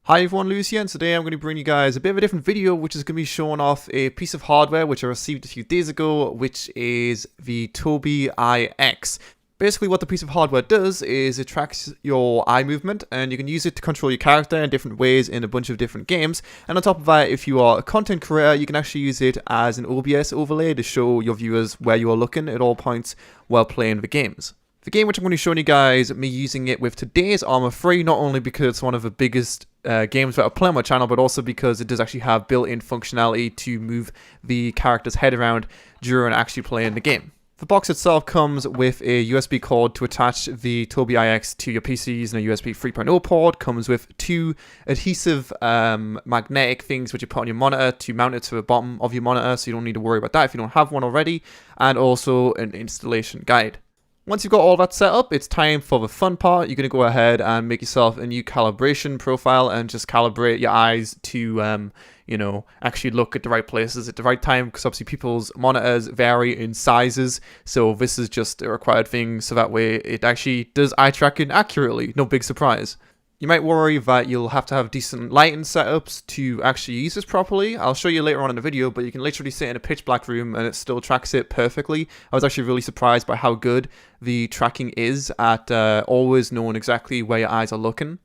Hi everyone, Lewis here, and today I'm going to bring you guys a bit of a different video, which is going to be showing off a piece of hardware which I received a few days ago, which is the Tobii EyeX. Basically what the piece of hardware does is it tracks your eye movement, and you can use it to control your character in different ways in a bunch of different games. And on top of that, if you are a content creator, you can actually use it as an OBS overlay to show your viewers where you are looking at all points while playing the games. The game which I'm going to be showing you guys, me using it with today, is ARMA free, not only because it's one of the biggest games that I play on my channel, but also because it does actually have built-in functionality to move the character's head around during actually playing the game. The box itself comes with a USB cord to attach the Tobii EyeX to your PC using a USB 3.0 port, comes with two adhesive magnetic things which you put on your monitor to mount it to the bottom of your monitor, so you don't need to worry about that if you don't have one already, and also an installation guide. Once you've got all that set up, it's time for the fun part. You're going to go ahead and make yourself a new calibration profile and just calibrate your eyes to, actually look at the right places at the right time, because obviously people's monitors vary in sizes. So this is just a required thing, so that way it actually does eye tracking accurately. No big surprise. You might worry that you'll have to have decent lighting setups to actually use this properly. I'll show you later on in the video, but you can literally sit in a pitch black room and it still tracks it perfectly. I was actually really surprised by how good the tracking is at always knowing exactly where your eyes are looking.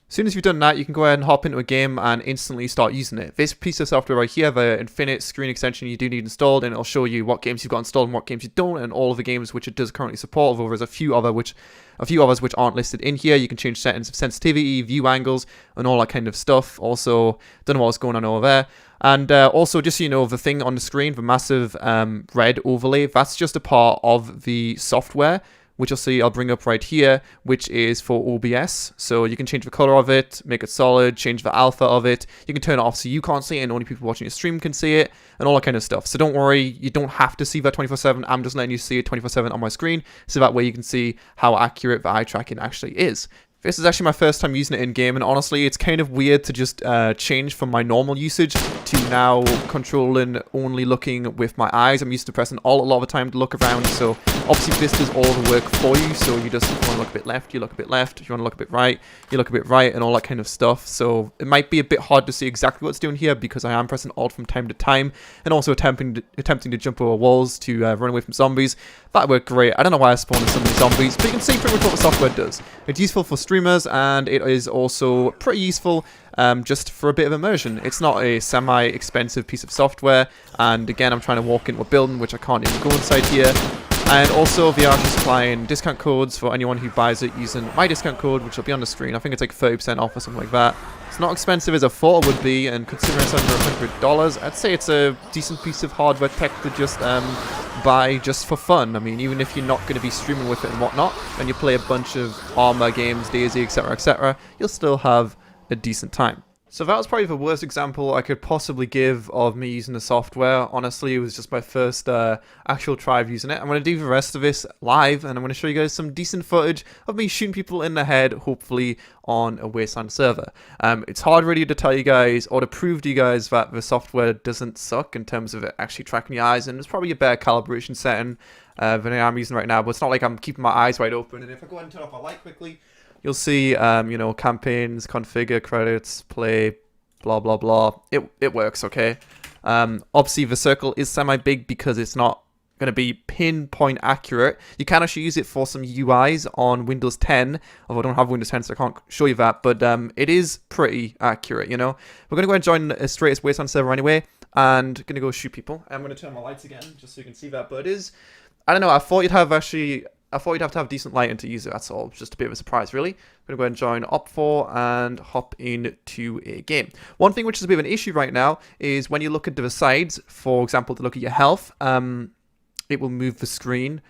As soon as you've done that, you can go ahead and hop into a game and instantly start using it. This piece of software right here, the infinite screen extension, you do need installed, and it'll show you what games you've got installed and what games you don't, and all of the games which it does currently support. Although there's a few others which aren't listed in here. You can change settings of sensitivity, view angles, and all that kind of stuff. Also, don't know what's going on over there. And also, just so you know, the thing on the screen, the massive red overlay, that's just a part of the software, which you'll see I'll bring up right here, which is for OBS. So you can change the color of it, make it solid, change the alpha of it. You can turn it off so you can't see it and only people watching your stream can see it, and all that kind of stuff. So don't worry, you don't have to see that 24/7. I'm just letting you see it 24/7 on my screen, so that way you can see how accurate the eye tracking actually is. This is actually my first time using it in-game, and honestly, it's kind of weird to just change from my normal usage to now controlling only looking with my eyes. I'm used to pressing Alt a lot of the time to look around, so obviously this does all the work for you. So you just, if you want to look a bit left, you look a bit left. If you want to look a bit right, you look a bit right, and all that kind of stuff. So it might be a bit hard to see exactly what's doing here, because I am pressing Alt from time to time, and also attempting to jump over walls to run away from zombies. That worked great. I don't know why I spawned so many zombies, but you can see pretty much what the software does. It's useful for streamers, and it is also pretty useful just for a bit of immersion. It's not a semi-expensive piece of software, and again, I'm trying to walk into a building which I can't even go inside here. And also, they are supplying discount codes for anyone who buys it using my discount code, which will be on the screen. I think it's like 30% off or something like that. It's not expensive as I thought it would be, and considering it's under $100, I'd say it's a decent piece of hardware tech to just buy just for fun. I mean, even if you're not going to be streaming with it and whatnot, and you play a bunch of ARMA games, Daisy, etc., you'll still have a decent time. So that was probably the worst example I could possibly give of me using the software. Honestly, it was just my first actual try of using it. I'm going to do the rest of this live, and I'm going to show you guys some decent footage of me shooting people in the head, hopefully on a Wasteland server. It's hard really to tell you guys, or to prove to you guys, that the software doesn't suck in terms of it actually tracking your eyes, and it's probably a better calibration setting than I am using right now, but it's not like I'm keeping my eyes wide open. And if I go ahead and turn off my light quickly, you'll see, campaigns, configure, credits, play, blah, blah, blah. It works, okay? Obviously, the circle is semi-big because it's not going to be pinpoint accurate. You can actually use it for some UIs on Windows 10, although I don't have Windows 10, so I can't show you that, but it is pretty accurate, you know? We're going to go ahead and join a straight Wasteland server anyway, and going to go shoot people. I'm going to turn my lights again, just so you can see that, but it is, I don't know, I thought you'd have to have decent lighting to use it, that's all. Just a bit of a surprise, really. I'm going to go ahead and join Op4 and hop into a game. One thing which is a bit of an issue right now is when you look at the sides, for example, to look at your health, it will move the screen,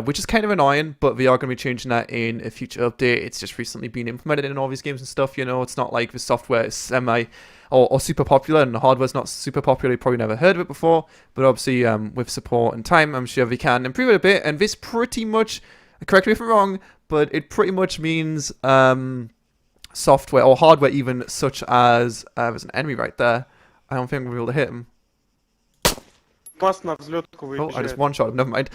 which is kind of annoying, but they are going to be changing that in a future update. It's just recently been implemented in all these games and stuff, you know. It's not like the software is semi or super popular, and the hardware's not super popular. You've probably never heard of it before, but obviously with support and time, I'm sure we can improve it a bit. And this pretty much, correct me if I'm wrong, but it pretty much means software or hardware even, such as there's an enemy right there. I don't think we'll be able to hit him. Пас на взлетку Oh, I just выезжает. one-shot him, never mind.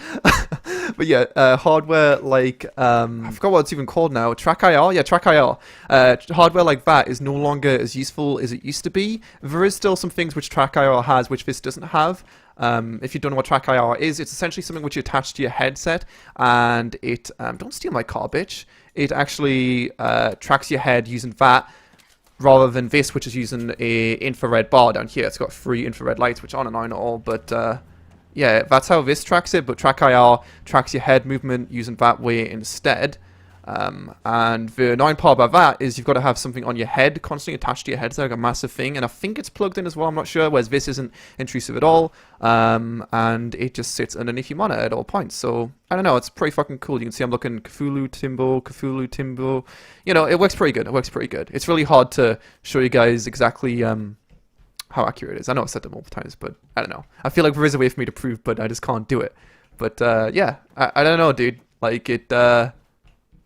But yeah, hardware like I forgot what it's even called now. Track IR, yeah, Track IR. Hardware like that is no longer as useful as it used to be. There is still some things which Track IR has, which this doesn't have. If you don't know what Track IR is, it's essentially something which you attach to your headset, and it don't steal my car, bitch. It actually tracks your head using that, rather than this, which is using a infrared bar down here. It's got 3 infrared lights, which aren't annoying at all, but yeah, that's how this tracks it. But Track IR tracks your head movement using that way instead. And the annoying part about that is you've got to have something on your head constantly attached to your head. It's like a massive thing, and I think it's plugged in as well, I'm not sure, whereas this isn't intrusive at all, and it just sits underneath your monitor at all points. So I don't know, it's pretty fucking cool. You can see I'm looking Cthulhu Timbo, you know, it works pretty good. It's really hard to show you guys exactly how accurate it is. I know I've said that multiple times, but I don't know, I feel like there is a way for me to prove, but I just can't do it. But yeah, I don't know, dude, like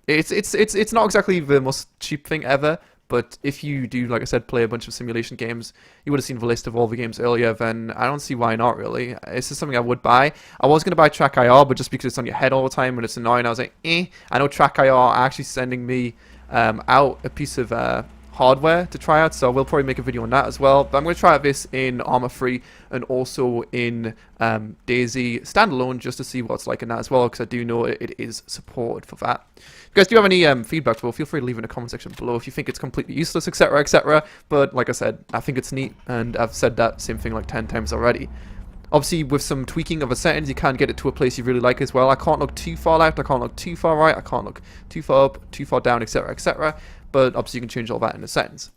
it's not exactly the most cheap thing ever, but if you do, like I said, play a bunch of simulation games, you would have seen the list of all the games earlier, then I don't see why not, really. This is something I would buy. I was going to buy Track IR, but just because it's on your head all the time and it's annoying, I was like, eh. I know Track IR are actually sending me out a piece of hardware to try out, so we'll probably make a video on that as well. But I'm going to try out this in ARMA free and also in Daisy standalone, just to see what's like in that as well, because I do know it is supported for that. If you guys do have any feedback, well, feel free to leave in the comment section below if you think it's completely useless, etc, etc. But like I said, I think it's neat, and I've said that same thing like 10 times already. Obviously, with some tweaking of the settings, you can get it to a place you really like as well. I can't look too far left, I can't look too far right, I can't look too far up, too far down, etc, etc. But obviously you can change all that in the settings.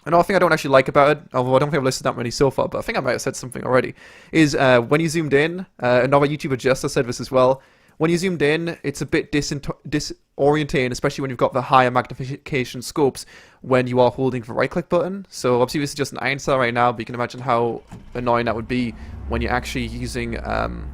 Another thing I don't actually like about it, although I don't think I've listed that many so far, but I think I might have said something already, is when you zoomed in, another YouTuber Jester said this as well, when you zoomed in, it's a bit disorientating, especially when you've got the higher magnification scopes when you are holding the right click button. So obviously this is just an iron cell right now, but you can imagine how annoying that would be when you're actually using, when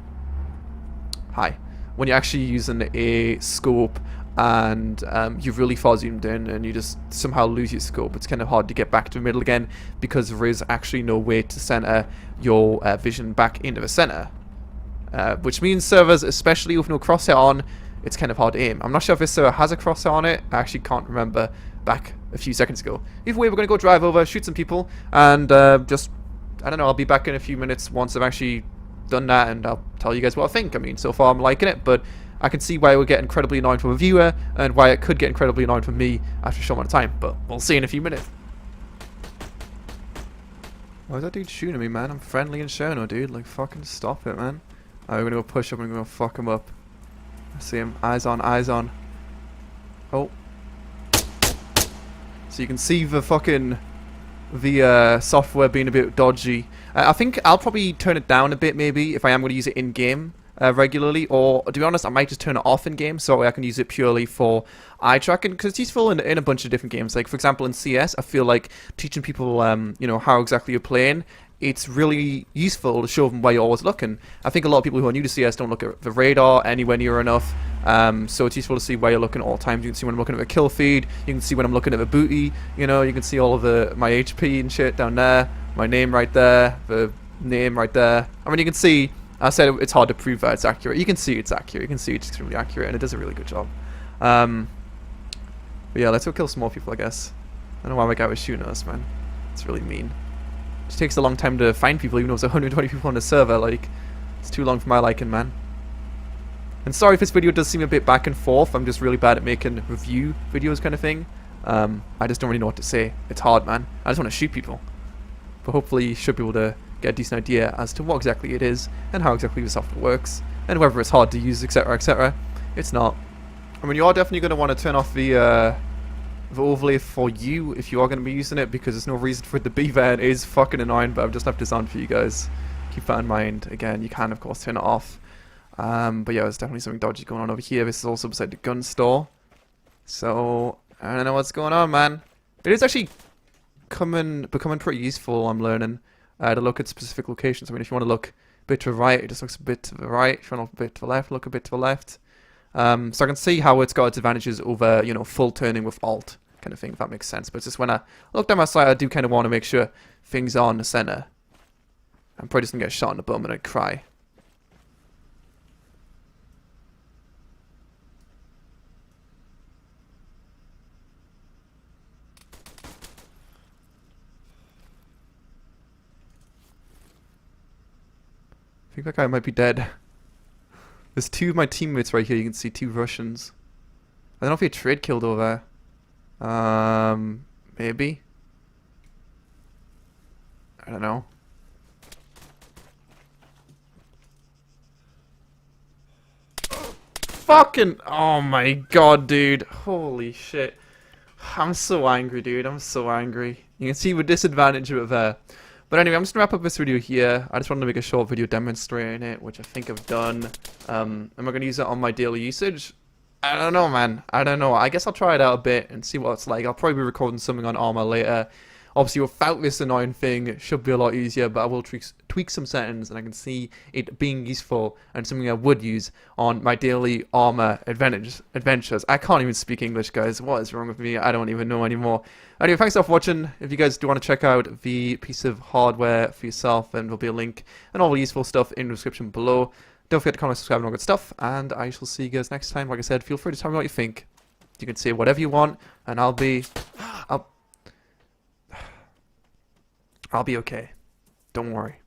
you're actually using a scope and you've really far zoomed in and you just somehow lose your scope. It's kind of hard to get back to the middle again because there is actually no way to center your vision back into the center. Which means servers, especially with no crosshair on, it's kind of hard to aim. I'm not sure if this server has a crosshair on it. I actually can't remember back a few seconds ago. Either way, we're going to go drive over, shoot some people, and just, I don't know, I'll be back in a few minutes once I've actually done that, and I'll tell you guys what I think. I mean, so far I'm liking it, but I can see why it would get incredibly annoying for a viewer, and why it could get incredibly annoying for me after a short amount of time, but we'll see in a few minutes. Why is that dude shooting at me, man? I'm friendly and Shono, dude. Like, fucking stop it, man. Alright, we're gonna go push up and we're gonna fuck him up. I see him. Eyes on, eyes on. Oh. So you can see the fucking software being a bit dodgy. I think I'll probably turn it down a bit maybe if I am going to use it in game regularly, or to be honest I might just turn it off in game so I can use it purely for eye tracking, because it's useful in a bunch of different games. Like for example in CS, I feel like teaching people you know, how exactly you're playing, it's really useful to show them where you're always looking. I think a lot of people who are new to CS don't look at the radar anywhere near enough, so it's useful to see where you're looking at all times. You can see when I'm looking at the kill feed, you can see when I'm looking at the booty, you know, you can see all of my HP and shit down there, my name right there, the name right there. I mean, you can see, I said it's hard to prove that it's accurate. You can see it's accurate, you can see it's extremely accurate, and it does a really good job. But yeah, let's go kill some more people, I guess. I don't know why my guy was shooting us, man. It's really mean. It takes a long time to find people, even though there's 120 people on the server. Like, it's too long for my liking, man. And sorry if this video does seem a bit back and forth. I'm just really bad at making review videos kind of thing. I just don't really know what to say. It's hard, man. I just want to shoot people. But hopefully you should be able to get a decent idea as to what exactly it is and how exactly the software works and whether it's hard to use, etc, etc. It's not. I mean, you are definitely going to want to turn off the overlay for you if you are going to be using it, because there's no reason for it to be there. It is fucking annoying, but I've just left this on for you guys. Keep that in mind. Again, you can of course turn it off. But yeah, there's definitely something dodgy going on over here. This is also beside the gun store. So, I don't know what's going on, man. It is actually becoming pretty useful, I'm learning, to look at specific locations. I mean, if you want to look a bit to the right, it just looks a bit to the right. If you want to look a bit to the left, look a bit to the left. So I can see how it's got its advantages over, you know, full turning with alt kind of thing, if that makes sense. But it's just when I look down my side, I do kind of want to make sure things are in the center. I'm probably just going to get shot in the bum and I'd cry. think that guy might be dead. There's two of my teammates right here. You can see two Russians. I don't know if he trade killed over there. Maybe. I don't know. Fucking, oh my god, dude. Holy shit. I'm so angry, dude. I'm so angry. You can see the disadvantage of it there. But anyway, I'm just gonna wrap up this video here. I just wanted to make a short video demonstrating it, which I think I've done. Am I gonna use it on my daily usage? I don't know, man. I don't know. I guess I'll try it out a bit and see what it's like. I'll probably be recording something on ARMA later. Obviously, without this annoying thing, it should be a lot easier, but I will tweak some settings, and I can see it being useful and something I would use on my daily ARMA adventures. I can't even speak English, guys. What is wrong with me? I don't even know anymore. Anyway, thanks for watching. If you guys do want to check out the piece of hardware for yourself, then there'll be a link and all the useful stuff in the description below. Don't forget to comment, subscribe, and all good stuff, and I shall see you guys next time. Like I said, feel free to tell me what you think. You can say whatever you want, and I'll be okay. Don't worry.